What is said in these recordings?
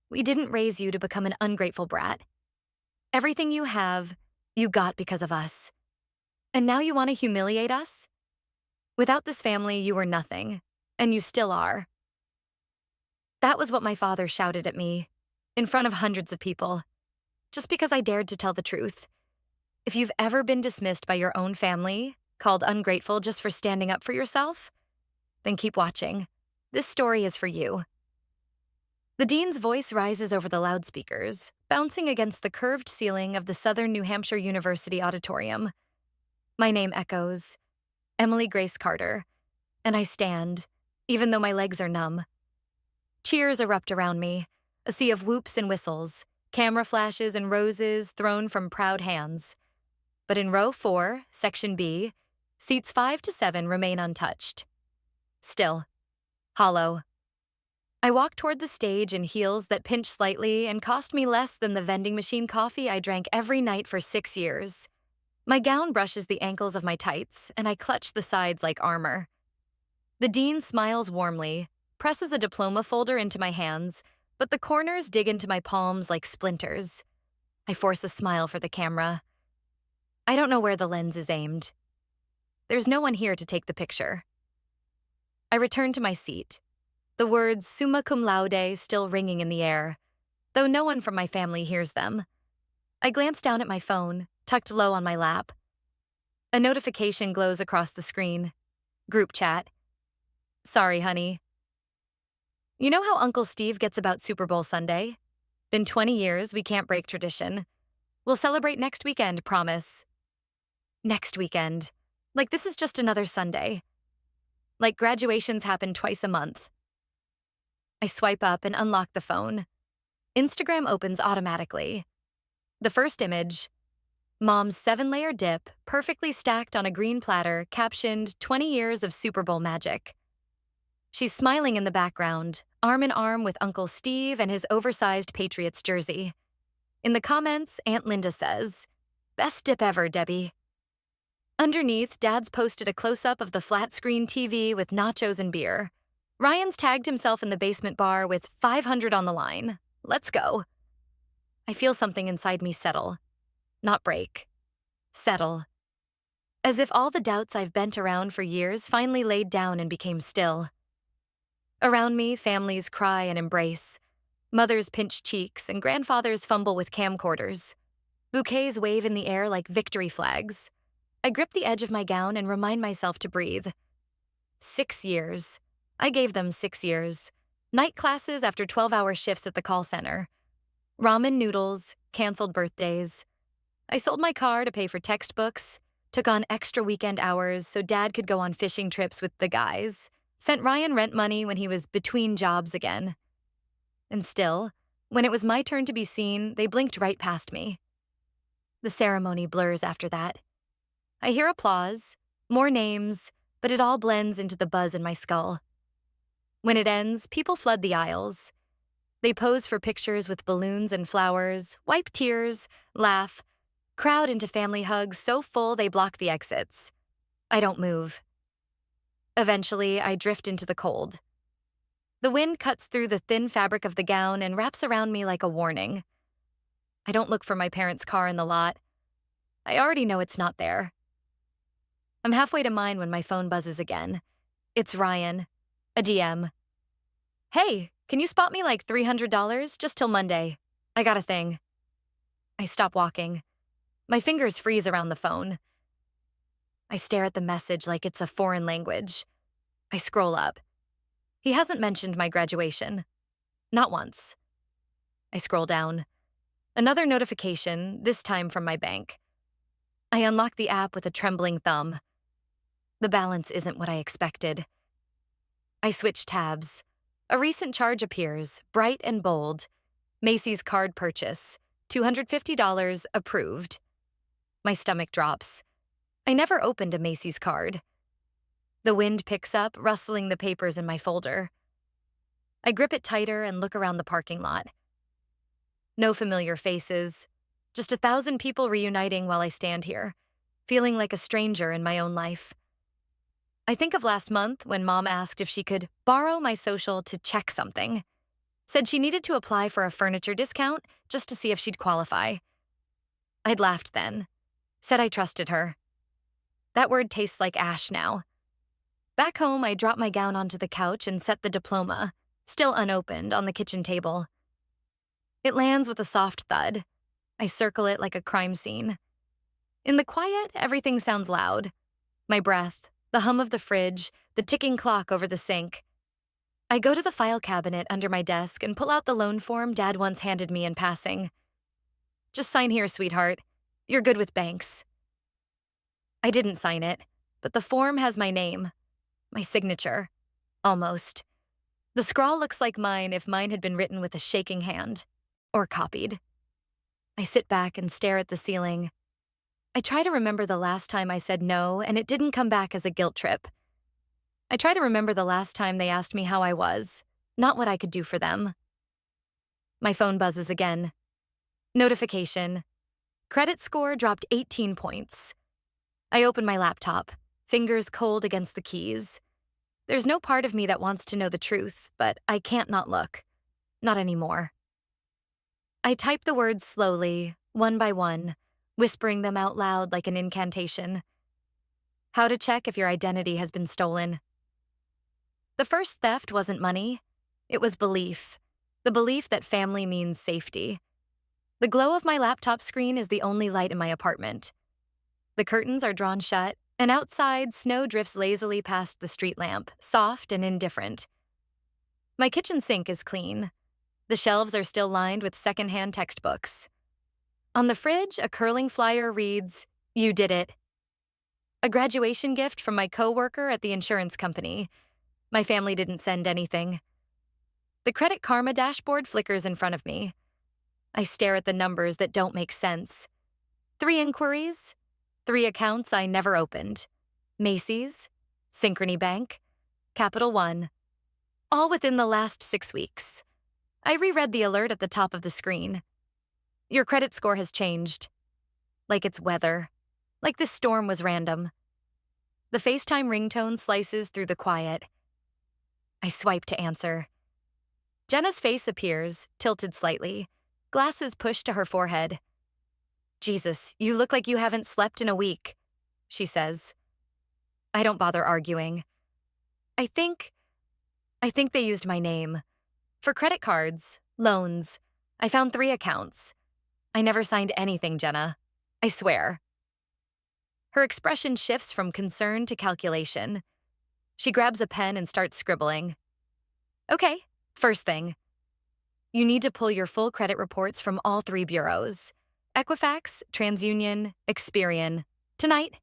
We didn't raise you to become an ungrateful brat. Everything you have, you got because of us. And now you want to humiliate us? Without this family, you were nothing. And you still are. That was what my father shouted at me, in front of hundreds of people, just because I dared to tell the truth. If you've ever been dismissed by your own family, called ungrateful just for standing up for yourself, then keep watching. This story is for you. The dean's voice rises over the loudspeakers, bouncing against the curved ceiling of the Southern New Hampshire University auditorium. My name echoes, Emily Grace Carter, and I stand, even though my legs are numb. Cheers erupt around me, a sea of whoops and whistles, camera flashes and roses thrown from proud hands. But in row 4, section B, seats 5 to 7 remain untouched. Still, hollow. I walk toward the stage in heels that pinch slightly and cost me less than the vending machine coffee I drank every night for 6 years. My gown brushes the ankles of my tights, and I clutch the sides like armor. The dean smiles warmly, presses a diploma folder into my hands, but the corners dig into my palms like splinters. I force a smile for the camera. I don't know where the lens is aimed. There's no one here to take the picture. I return to my seat, the words summa cum laude still ringing in the air, though no one from my family hears them. I glance down at my phone, tucked low on my lap. A notification glows across the screen. Group chat. Sorry, honey. You know how Uncle Steve gets about Super Bowl Sunday? Been 20 years, we can't break tradition. We'll celebrate next weekend, promise. Next weekend. Like this is just another Sunday. Like graduations happen twice a month. I swipe up and unlock the phone. Instagram opens automatically. The first image, Mom's 7-layer dip, perfectly stacked on a green platter, captioned 20 years of Super Bowl magic. She's smiling in the background, arm in arm with Uncle Steve and his oversized Patriots jersey. In the comments, Aunt Linda says, "Best dip ever, Debbie." Underneath, Dad's posted a close-up of the flat-screen TV with nachos and beer. Ryan's tagged himself in the basement bar with 500 on the line. Let's go. I feel something inside me settle. Not break. Settle. As if all the doubts I've bent around for years finally laid down and became still. Around me, families cry and embrace. Mothers pinch cheeks and grandfathers fumble with camcorders. Bouquets wave in the air like victory flags. I grip the edge of my gown and remind myself to breathe. 6 years. I gave them 6 years. Night classes after 12-hour shifts at the call center. Ramen noodles, canceled birthdays. I sold my car to pay for textbooks, took on extra weekend hours so Dad could go on fishing trips with the guys, sent Ryan rent money when he was between jobs again. And still, when it was my turn to be seen, they blinked right past me. The ceremony blurs after that. I hear applause, more names, but it all blends into the buzz in my skull. When it ends, people flood the aisles. They pose for pictures with balloons and flowers, wipe tears, laugh, crowd into family hugs so full they block the exits. I don't move. Eventually, I drift into the cold. The wind cuts through the thin fabric of the gown and wraps around me like a warning. I don't look for my parents' car in the lot. I already know it's not there. I'm halfway to mine when my phone buzzes again. It's Ryan. A DM. "Hey, can you spot me like $300 just till Monday? I got a thing." I stop walking. My fingers freeze around the phone. I stare at the message like it's a foreign language. I scroll up. He hasn't mentioned my graduation. Not once. I scroll down. Another notification, this time from my bank. I unlock the app with a trembling thumb. The balance isn't what I expected. I switch tabs. A recent charge appears, bright and bold. Macy's card purchase, $250 approved. My stomach drops. I never opened a Macy's card. The wind picks up, rustling the papers in my folder. I grip it tighter and look around the parking lot. No familiar faces, just 1,000 people reuniting while I stand here, feeling like a stranger in my own life. I think of last month when Mom asked if she could borrow my social to check something. Said she needed to apply for a furniture discount just to see if she'd qualify. I'd laughed then. Said I trusted her. That word tastes like ash now. Back home, I dropped my gown onto the couch and set the diploma, still unopened, on the kitchen table. It lands with a soft thud. I circle it like a crime scene. In the quiet, everything sounds loud. My breath, the hum of the fridge, the ticking clock over the sink. I go to the file cabinet under my desk and pull out the loan form Dad once handed me in passing. Just sign here, sweetheart. You're good with banks. I didn't sign it, but the form has my name. My signature. Almost. The scrawl looks like mine if mine had been written with a shaking hand. Or copied. I sit back and stare at the ceiling. I try to remember the last time I said no, and it didn't come back as a guilt trip. I try to remember the last time they asked me how I was, not what I could do for them. My phone buzzes again. Notification. Credit score dropped 18 points. I open my laptop, fingers cold against the keys. There's no part of me that wants to know the truth, but I can't not look. Not anymore. I type the words slowly, one by one, whispering them out loud like an incantation. How to check if your identity has been stolen. The first theft wasn't money. It was belief. The belief that family means safety. The glow of my laptop screen is the only light in my apartment. The curtains are drawn shut, and outside, snow drifts lazily past the street lamp, soft and indifferent. My kitchen sink is clean. The shelves are still lined with secondhand textbooks. On the fridge, a curling flyer reads, "You did it." A graduation gift from my coworker at the insurance company. My family didn't send anything. The Credit Karma dashboard flickers in front of me. I stare at the numbers that don't make sense. 3 inquiries, 3 accounts I never opened. Macy's, Synchrony Bank, Capital One. All within the last 6 weeks. I reread the alert at the top of the screen. Your credit score has changed. Like it's weather. Like this storm was random. The FaceTime ringtone slices through the quiet. I swipe to answer. Jenna's face appears, tilted slightly, glasses pushed to her forehead. "Jesus, you look like you haven't slept in a week," she says. I don't bother arguing. I think they used my name. For credit cards, loans, I found 3 accounts. I never signed anything, Jenna. I swear. Her expression shifts from concern to calculation. She grabs a pen and starts scribbling. Okay, first thing. You need to pull your full credit reports from all 3 bureaus. Equifax, TransUnion, Experian. Tonight.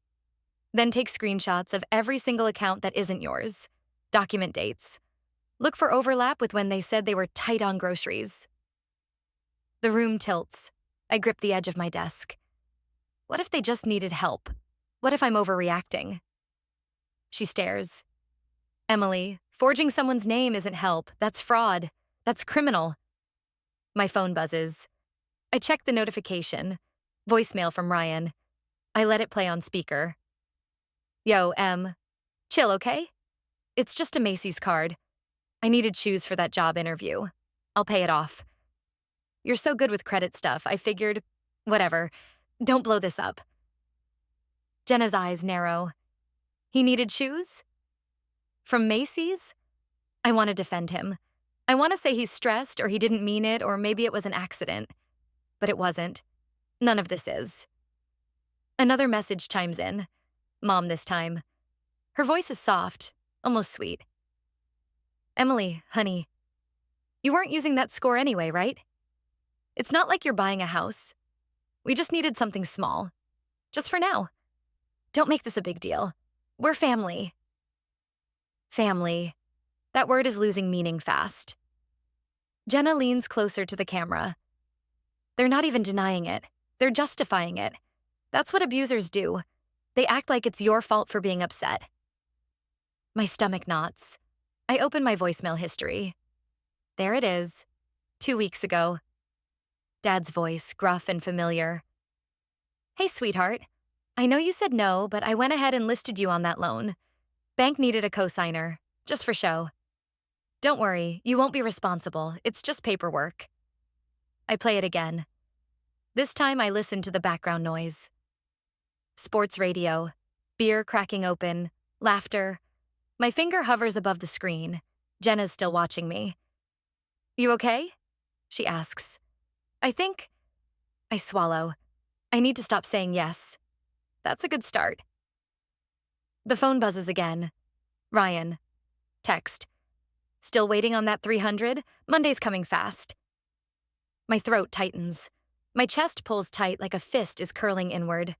Then take screenshots of every single account that isn't yours. Document dates. Look for overlap with when they said they were tight on groceries. The room tilts. I grip the edge of my desk. What if they just needed help? What if I'm overreacting? She stares. Emily, forging someone's name isn't help. That's fraud. That's criminal. My phone buzzes. I check the notification. Voicemail from Ryan. I let it play on speaker. Yo, Em. Chill, okay? It's just a Macy's card. I needed shoes for that job interview. I'll pay it off. You're so good with credit stuff, I figured, whatever, don't blow this up. Jenna's eyes narrow. He needed shoes? From Macy's? I want to defend him. I want to say he's stressed or he didn't mean it or maybe it was an accident. But it wasn't. None of this is. Another message chimes in. Mom this time. Her voice is soft, almost sweet. Emily, honey, you weren't using that score anyway, right? It's not like you're buying a house. We just needed something small. Just for now. Don't make this a big deal. We're family. Family. That word is losing meaning fast. Jenna leans closer to the camera. They're not even denying it. They're justifying it. That's what abusers do. They act like it's your fault for being upset. My stomach knots. I open my voicemail history. There it is. 2 weeks ago. Dad's voice, gruff and familiar. Hey, sweetheart. I know you said no, but I went ahead and listed you on that loan. Bank needed a cosigner, just for show. Don't worry, you won't be responsible. It's just paperwork. I play it again. This time I listen to the background noise. Sports radio, beer cracking open, laughter. My finger hovers above the screen. Jenna's still watching me. You okay? She asks. I think. I swallow. I need to stop saying yes. That's a good start. The phone buzzes again. Ryan. Text. Still waiting on that 300? Monday's coming fast. My throat tightens. My chest pulls tight like a fist is curling inward.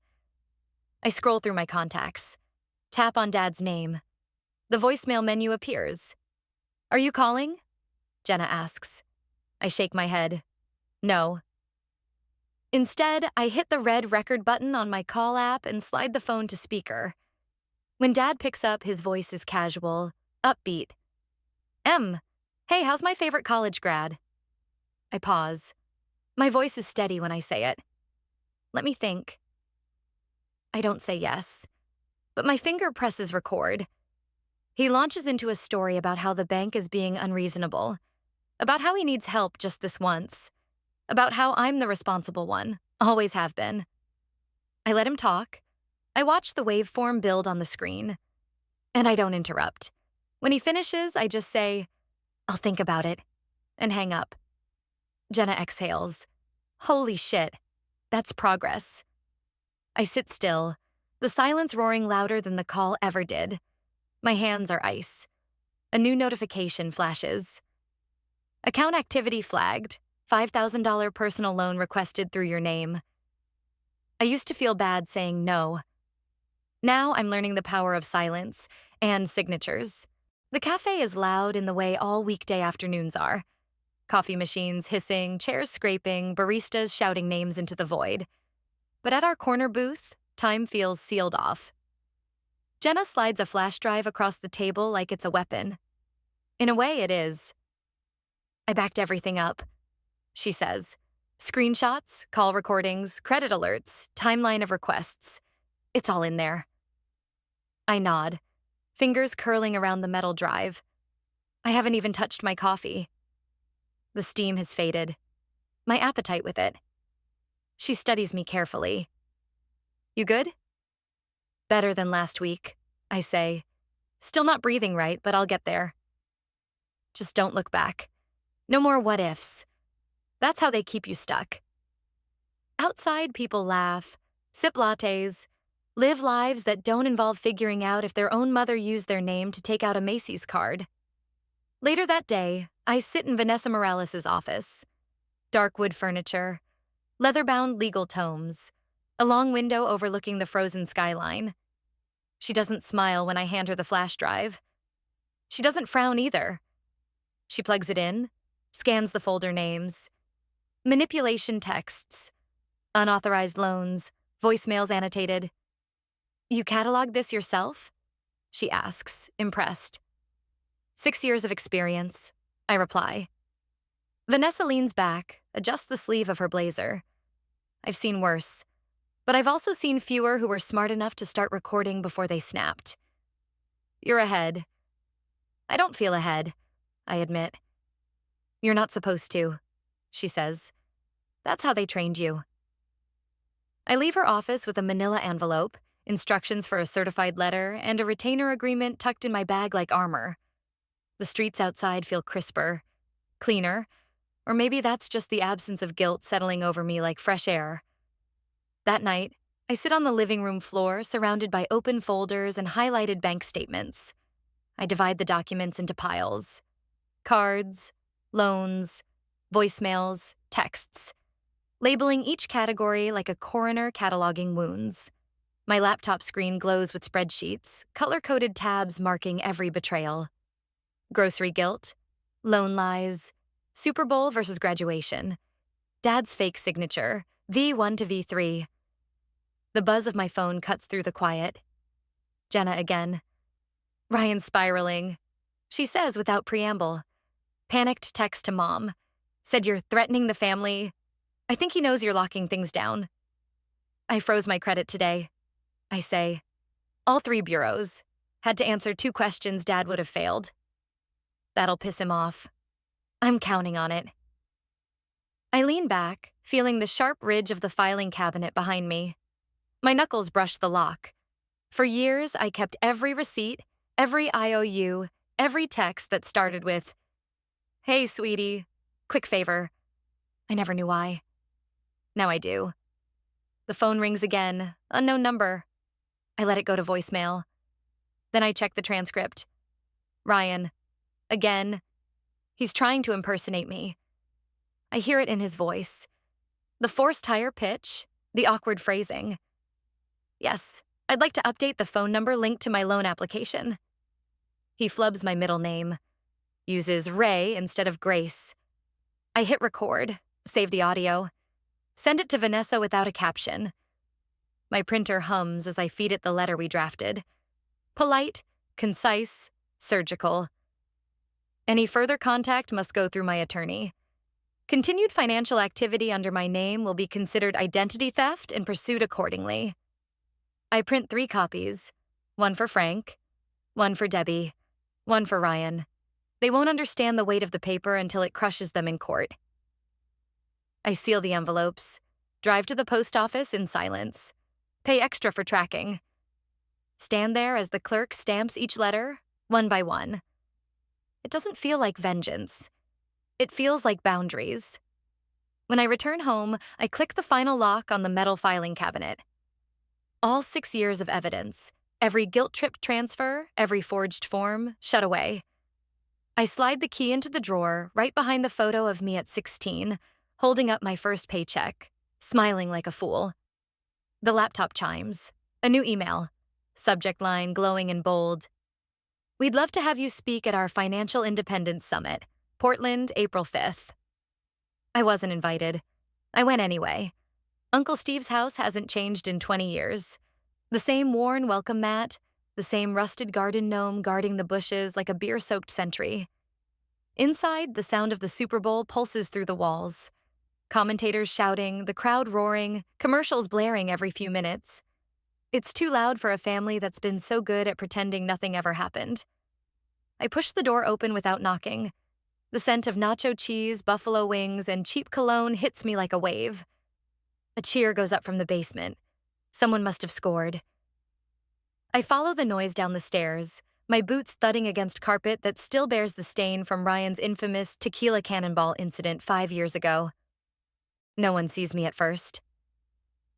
I scroll through my contacts. Tap on Dad's name. The voicemail menu appears. Are you calling? Jenna asks. I shake my head. No. Instead, I hit the red record button on my call app and slide the phone to speaker. When Dad picks up, his voice is casual, upbeat. Hey, how's my favorite college grad? I pause. My voice is steady when I say it. Let me think. I don't say yes, but my finger presses record. He launches into a story about how the bank is being unreasonable, about how he needs help just this once, about how I'm the responsible one, always have been. I let him talk. I watch the waveform build on the screen, and I don't interrupt. When he finishes, I just say, I'll think about it, and hang up. Jenna exhales. Holy shit, that's progress. I sit still, the silence roaring louder than the call ever did. My hands are ice. A new notification flashes. Account activity flagged. $5,000 personal loan requested through your name. I used to feel bad saying no. Now I'm learning the power of silence and signatures. The cafe is loud in the way all weekday afternoons are. Coffee machines hissing, chairs scraping, baristas shouting names into the void. But at our corner booth, time feels sealed off. Jenna slides a flash drive across the table like it's a weapon. In a way, it is. I backed everything up, she says. Screenshots, call recordings, credit alerts, timeline of requests. It's all in there. I nod, fingers curling around the metal drive. I haven't even touched my coffee. The steam has faded. My appetite with it. She studies me carefully. You good? Better than last week, I say. Still not breathing right, but I'll get there. Just don't look back. No more what ifs. That's how they keep you stuck. Outside, people laugh, sip lattes, live lives that don't involve figuring out if their own mother used their name to take out a Macy's card. Later that day, I sit in Vanessa Morales' office. Dark wood furniture, leather-bound legal tomes, a long window overlooking the frozen skyline. She doesn't smile when I hand her the flash drive. She doesn't frown either. She plugs it in, scans the folder names. Manipulation texts, unauthorized loans, voicemails annotated. You cataloged this yourself? She asks, impressed. 6 years of experience, I reply. Vanessa leans back, adjusts the sleeve of her blazer. I've seen worse, but I've also seen fewer who were smart enough to start recording before they snapped. You're ahead. I don't feel ahead, I admit. You're not supposed to, she says. That's how they trained you. I leave her office with a manila envelope, instructions for a certified letter, and a retainer agreement tucked in my bag like armor. The streets outside feel crisper, cleaner, or maybe that's just the absence of guilt settling over me like fresh air. That night, I sit on the living room floor surrounded by open folders and highlighted bank statements. I divide the documents into piles. Cards, loans, voicemails, texts, labeling each category like a coroner cataloging wounds. My laptop screen glows with spreadsheets, color-coded tabs marking every betrayal. Grocery guilt, loan lies, Super Bowl versus graduation, Dad's fake signature, V1 to V3. The buzz of my phone cuts through the quiet. Jenna again. Ryan's spiraling. She says without preamble. Panicked text to Mom. Said you're threatening the family. I think he knows you're locking things down. I froze my credit today, I say. All 3 bureaus. Had to answer 2 questions Dad would have failed. That'll piss him off. I'm counting on it. I lean back, feeling the sharp ridge of the filing cabinet behind me. My knuckles brush the lock. For years, I kept every receipt, every IOU, every text that started with, "Hey, sweetie, quick favor." I never knew why. Now I do. The phone rings again, unknown number. I let it go to voicemail. Then I check the transcript. Ryan. Again. He's trying to impersonate me. I hear it in his voice. The forced higher pitch, the awkward phrasing. Yes, I'd like to update the phone number linked to my loan application. He flubs my middle name, uses Ray instead of Grace. I hit record, save the audio, send it to Vanessa without a caption. My printer hums as I feed it the letter we drafted. Polite, concise, surgical. Any further contact must go through my attorney. Continued financial activity under my name will be considered identity theft and pursued accordingly. I print 3 copies, one for Frank, one for Debbie, one for Ryan. They won't understand the weight of the paper until it crushes them in court. I seal the envelopes, drive to the post office in silence, pay extra for tracking. Stand there as the clerk stamps each letter, one by one. It doesn't feel like vengeance. It feels like boundaries. When I return home, I click the final lock on the metal filing cabinet. All 6 years of evidence, every guilt-tripped transfer, every forged form, shut away. I slide the key into the drawer right behind the photo of me at 16, holding up my first paycheck, smiling like a fool. The laptop chimes. A new email. Subject line glowing in bold. We'd love to have you speak at our Financial Independence Summit, Portland, April 5th. I wasn't invited. I went anyway. Uncle Steve's house hasn't changed in 20 years. The same worn welcome mat, the same rusted garden gnome guarding the bushes like a beer-soaked sentry. Inside, the sound of the Super Bowl pulses through the walls. Commentators shouting, the crowd roaring, commercials blaring every few minutes. It's too loud for a family that's been so good at pretending nothing ever happened. I push the door open without knocking. The scent of nacho cheese, buffalo wings, and cheap cologne hits me like a wave. A cheer goes up from the basement. Someone must have scored. I follow the noise down the stairs, my boots thudding against carpet that still bears the stain from Ryan's infamous tequila cannonball incident 5 years ago. No one sees me at first.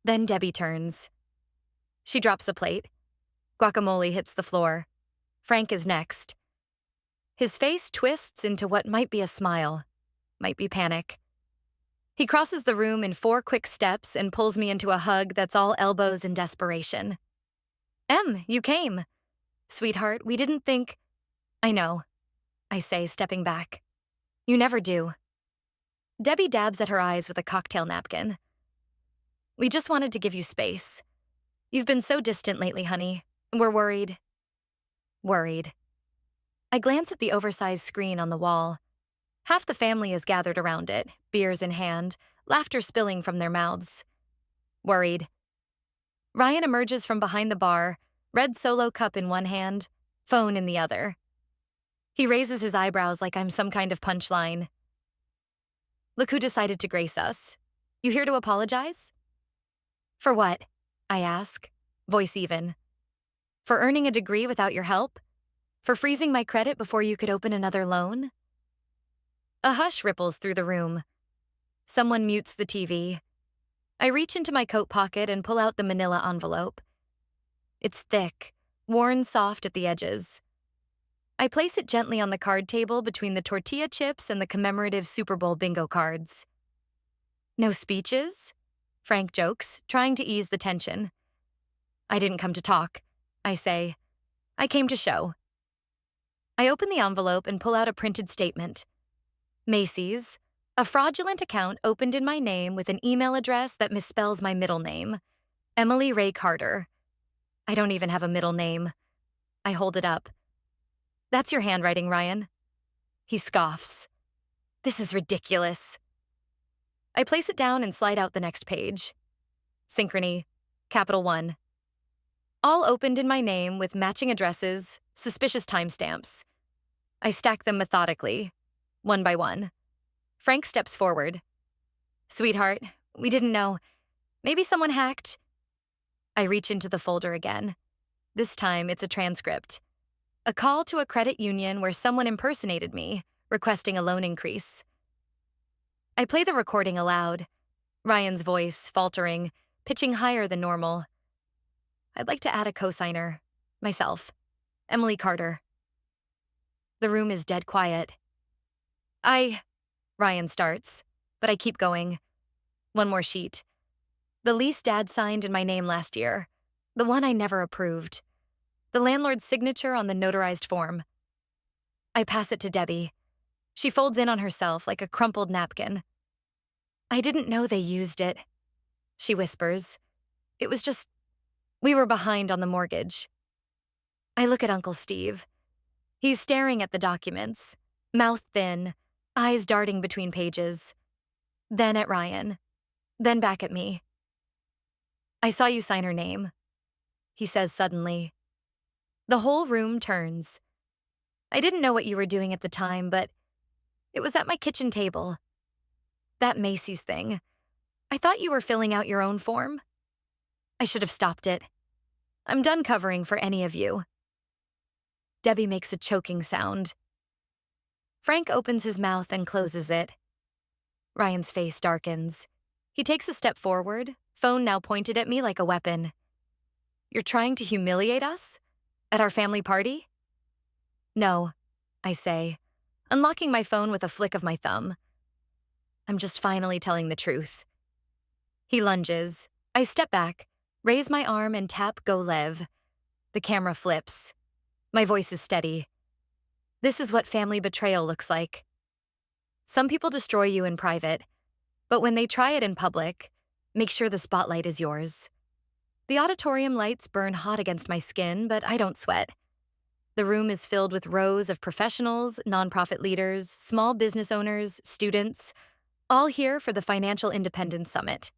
Then Debbie turns. She drops a plate. Guacamole hits the floor. Frank is next. His face twists into what might be a smile, might be panic. He crosses the room in 4 quick steps and pulls me into a hug that's all elbows and desperation. Em, you came. Sweetheart, we didn't think... I know, I say, stepping back. You never do. Debbie dabs at her eyes with a cocktail napkin. We just wanted to give you space. You've been so distant lately, honey. We're worried. Worried. I glance at the oversized screen on the wall. Half the family is gathered around it, beers in hand, laughter spilling from their mouths. Worried. Ryan emerges from behind the bar, red Solo cup in one hand, phone in the other. He raises his eyebrows like I'm some kind of punchline. Look who decided to grace us. You here to apologize? For what? I ask, voice even. For earning a degree without your help? For freezing my credit before you could open another loan? A hush ripples through the room. Someone mutes the TV. I reach into my coat pocket and pull out the manila envelope. It's thick, worn soft at the edges. I place it gently on the card table between the tortilla chips and the commemorative Super Bowl bingo cards. No speeches? Frank jokes, trying to ease the tension. I didn't come to talk, I say. I came to show. I open the envelope and pull out a printed statement. Macy's, a fraudulent account opened in my name with an email address that misspells my middle name. Emily Ray Carter. I don't even have a middle name. I hold it up. That's your handwriting, Ryan. He scoffs. This is ridiculous. I place it down and slide out the next page. Synchrony, capital 1. All opened in my name with matching addresses, suspicious timestamps. I stack them methodically, one by one. Frank steps forward. Sweetheart, we didn't know. Maybe someone hacked. I reach into the folder again. This time, it's a transcript. A call to a credit union where someone impersonated me, requesting a loan increase. I play the recording aloud, Ryan's voice faltering, pitching higher than normal. I'd like to add a cosigner. Myself. Emily Carter. The room is dead quiet. Ryan starts, but I keep going. One more sheet. The lease Dad signed in my name last year. The one I never approved. The landlord's signature on the notarized form. I pass it to Debbie. She folds in on herself like a crumpled napkin. I didn't know they used it, she whispers. It was just, we were behind on the mortgage. I look at Uncle Steve. He's staring at the documents, mouth thin, eyes darting between pages. Then at Ryan. Then back at me. I saw you sign her name, he says suddenly. The whole room turns. I didn't know what you were doing at the time, but it was at my kitchen table. That Macy's thing. I thought you were filling out your own form. I should have stopped it. I'm done covering for any of you. Debbie makes a choking sound. Frank opens his mouth and closes it. Ryan's face darkens. He takes a step forward, phone now pointed at me like a weapon. You're trying to humiliate us? At our family party? No, I say, unlocking my phone with a flick of my thumb. I'm just finally telling the truth. He lunges. I step back, raise my arm and tap Go Lev. The camera flips. My voice is steady. This is what family betrayal looks like. Some people destroy you in private, but when they try it in public, make sure the spotlight is yours. The auditorium lights burn hot against my skin, but I don't sweat. The room is filled with rows of professionals, nonprofit leaders, small business owners, students, all here for the Financial Independence Summit.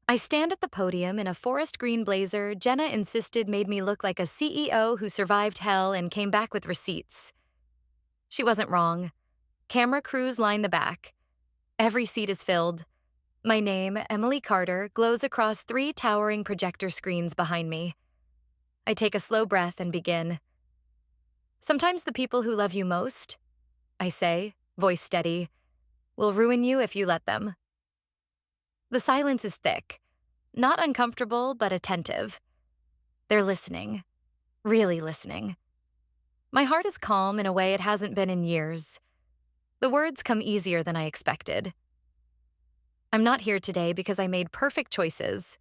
I stand at the podium in a forest green blazer Jenna insisted made me look like a CEO who survived hell and came back with receipts. She wasn't wrong. Camera crews line the back. Every seat is filled. My name, Emily Carter, glows across 3 towering projector screens behind me. I take a slow breath and begin. Sometimes the people who love you most, I say, voice steady, will ruin you if you let them. The silence is thick, not uncomfortable, but attentive. They're listening, really listening. My heart is calm in a way it hasn't been in years. The words come easier than I expected. I'm not here today because I made perfect choices.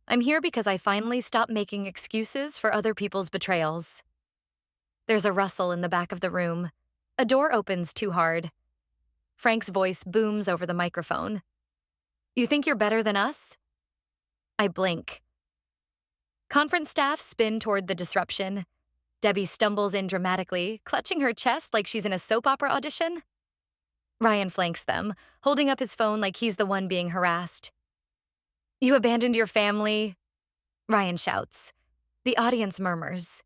I'm here because I finally stopped making excuses for other people's betrayals. There's a rustle in the back of the room. A door opens too hard. Frank's voice booms over the microphone. You think you're better than us? I blink. Conference staff spin toward the disruption. Debbie stumbles in dramatically, clutching her chest like she's in a soap opera audition. Ryan flanks them, holding up his phone like he's the one being harassed. You abandoned your family, Ryan shouts. The audience murmurs.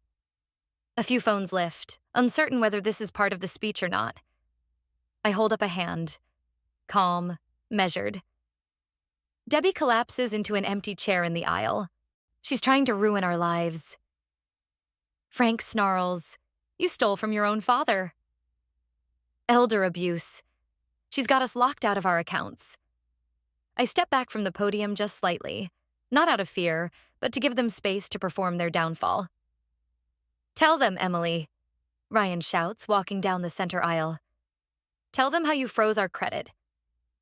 A few phones lift, uncertain whether this is part of the speech or not. I hold up a hand. Calm, measured. Debbie collapses into an empty chair in the aisle. She's trying to ruin our lives. Frank snarls, You stole from your own father. Elder abuse. She's got us locked out of our accounts. I step back from the podium just slightly, not out of fear, but to give them space to perform their downfall. Tell them, Emily, Ryan shouts, walking down the center aisle. Tell them how you froze our credit,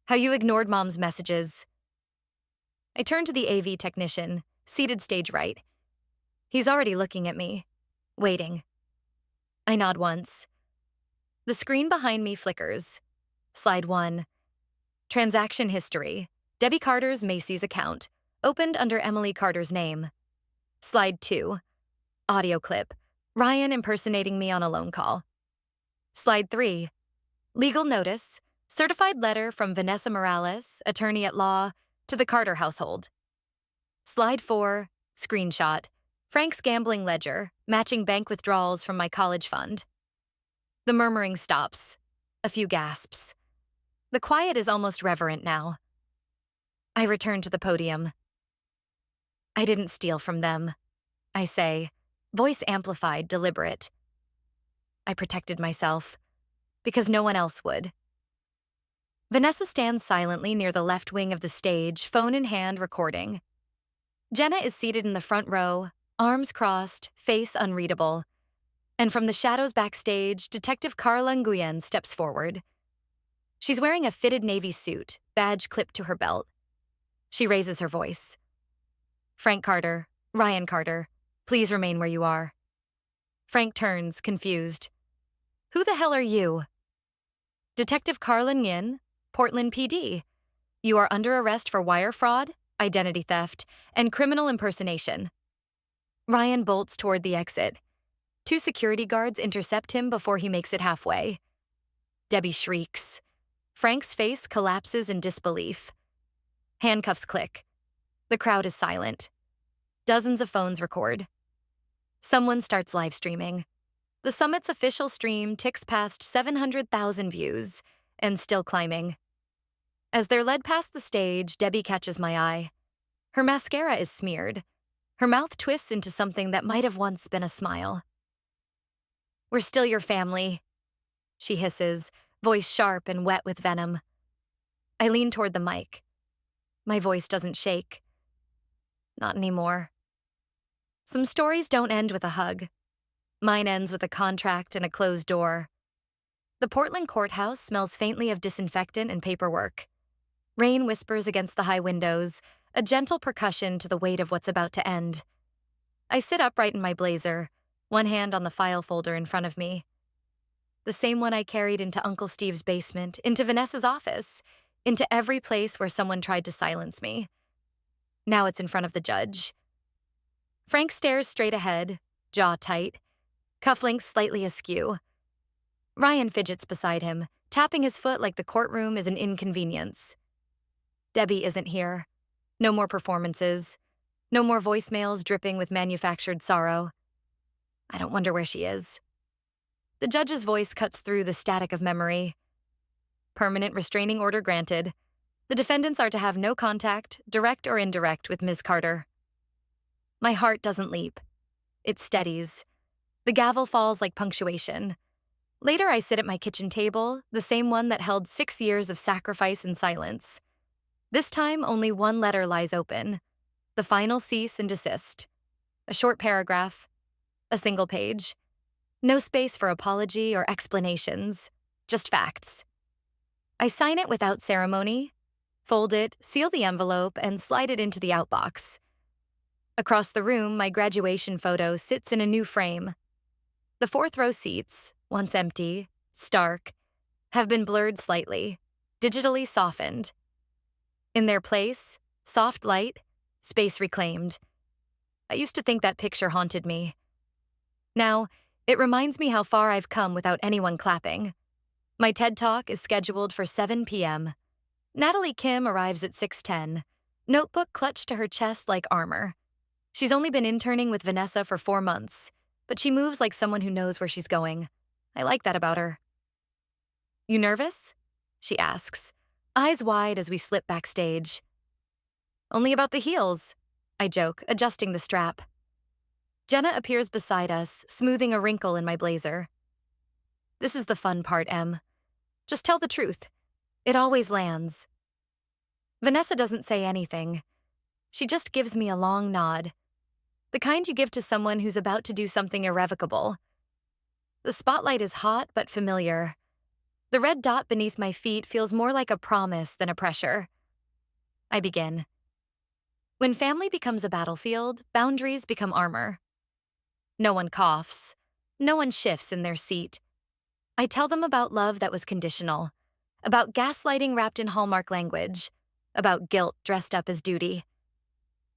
how you ignored Mom's messages. I turn to the AV technician, seated stage right. He's already looking at me, waiting. I nod once. The screen behind me flickers. Slide 1. Transaction history. Debbie Carter's Macy's account, opened under Emily Carter's name. Slide 2. Audio clip. Ryan impersonating me on a loan call. Slide 3. Legal notice. Certified letter from Vanessa Morales, attorney at law, to the Carter household. Slide 4. Screenshot. Frank's gambling ledger, matching bank withdrawals from my college fund. The murmuring stops. A few gasps. The quiet is almost reverent now. I return to the podium. I didn't steal from them, I say, voice amplified, deliberate. I protected myself, because no one else would. Vanessa stands silently near the left wing of the stage, phone in hand, recording. Jenna is seated in the front row, arms crossed, face unreadable. And from the shadows backstage, Detective Carla Nguyen steps forward. She's wearing a fitted navy suit, badge clipped to her belt. She raises her voice. Frank Carter, Ryan Carter, please remain where you are. Frank turns, confused. Who the hell are you? Detective Carla Nguyen, Portland PD. You are under arrest for wire fraud, identity theft, and criminal impersonation. Ryan bolts toward the exit. 2 security guards intercept him before he makes it halfway. Debbie shrieks. Frank's face collapses in disbelief. Handcuffs click. The crowd is silent. Dozens of phones record. Someone starts live streaming. The summit's official stream ticks past 700,000 views, and still climbing. As they're led past the stage, Debbie catches my eye. Her mascara is smeared. Her mouth twists into something that might have once been a smile. We're still your family, she hisses, voice sharp and wet with venom. I lean toward the mic. My voice doesn't shake. Not anymore. Some stories don't end with a hug. Mine ends with a contract and a closed door. The Portland courthouse smells faintly of disinfectant and paperwork. Rain whispers against the high windows, a gentle percussion to the weight of what's about to end. I sit upright in my blazer, one hand on the file folder in front of me. The same one I carried into Uncle Steve's basement, into Vanessa's office, into every place where someone tried to silence me. Now it's in front of the judge. Frank stares straight ahead, jaw tight, cufflinks slightly askew. Ryan fidgets beside him, tapping his foot like the courtroom is an inconvenience. Debbie isn't here. No more performances. No more voicemails dripping with manufactured sorrow. I don't wonder where she is. The judge's voice cuts through the static of memory. Permanent restraining order granted. The defendants are to have no contact, direct or indirect, with Ms. Carter. My heart doesn't leap. It steadies. The gavel falls like punctuation. Later, I sit at my kitchen table, the same one that held 6 years of sacrifice and silence. This time, only one letter lies open. The final cease and desist. A short paragraph. A single page. No space for apology or explanations. Just facts. I sign it without ceremony, fold it, seal the envelope, and slide it into the outbox. Across the room, my graduation photo sits in a new frame. The 4th row seats, once empty, stark, have been blurred slightly, digitally softened. In their place, soft light, space reclaimed. I used to think that picture haunted me. Now, it reminds me how far I've come without anyone clapping. My TED Talk is scheduled for 7 p.m. Natalie Kim arrives at 6:10, notebook clutched to her chest like armor. She's only been interning with Vanessa for 4 months, but she moves like someone who knows where she's going. I like that about her. You nervous? She asks, eyes wide as we slip backstage. Only about the heels, I joke, adjusting the strap. Jenna appears beside us, smoothing a wrinkle in my blazer. This is the fun part, Em. Just tell the truth. It always lands. Vanessa doesn't say anything. She just gives me a long nod. The kind you give to someone who's about to do something irrevocable. The spotlight is hot but familiar. The red dot beneath my feet feels more like a promise than a pressure. I begin. When family becomes a battlefield, boundaries become armor. No one coughs. No one shifts in their seat. I tell them about love that was conditional, about gaslighting wrapped in Hallmark language, about guilt dressed up as duty.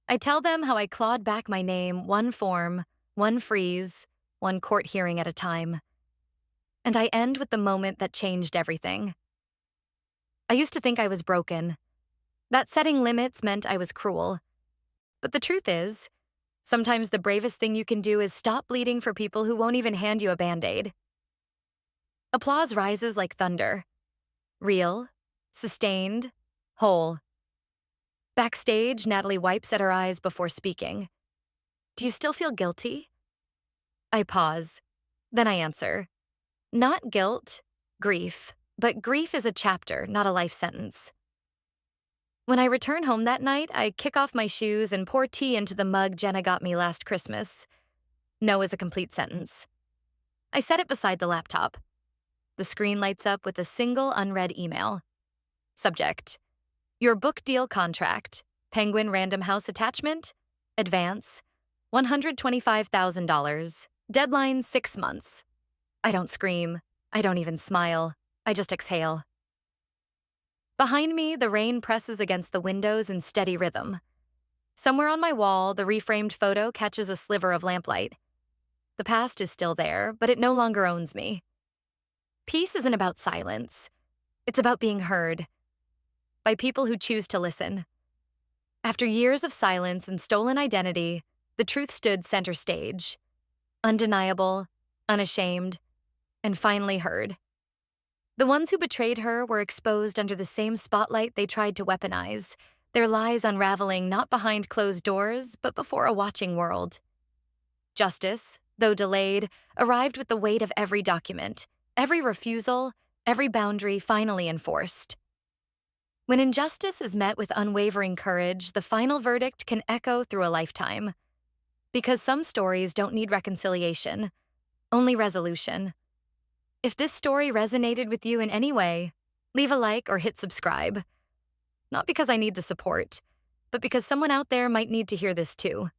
I tell them how I clawed back my name one form, one freeze, one court hearing at a time. And I end with the moment that changed everything. I used to think I was broken, that setting limits meant I was cruel. But the truth is, sometimes the bravest thing you can do is stop bleeding for people who won't even hand you a Band-Aid. Applause rises like thunder. Real, sustained, whole. Backstage, Natalie wipes at her eyes before speaking. Do you still feel guilty? I pause. Then I answer. Not guilt, grief. But grief is a chapter, not a life sentence. When I return home that night, I kick off my shoes and pour tea into the mug Jenna got me last Christmas. No is a complete sentence. I set it beside the laptop. The screen lights up with a single unread email. Subject: Your book deal contract. Penguin Random House attachment. Advance. $125,000. Deadline 6 months. I don't scream. I don't even smile. I just exhale. Behind me, the rain presses against the windows in steady rhythm. Somewhere on my wall, the reframed photo catches a sliver of lamplight. The past is still there, but it no longer owns me. Peace isn't about silence. It's about being heard. By people who choose to listen. After years of silence and stolen identity, the truth stood center stage. Undeniable, unashamed, and finally heard. The ones who betrayed her were exposed under the same spotlight they tried to weaponize, their lies unraveling not behind closed doors, but before a watching world. Justice, though delayed, arrived with the weight of every document, every refusal, every boundary finally enforced. When injustice is met with unwavering courage, the final verdict can echo through a lifetime. Because some stories don't need reconciliation, only resolution. If this story resonated with you in any way, leave a like or hit subscribe. Not because I need the support, but because someone out there might need to hear this too.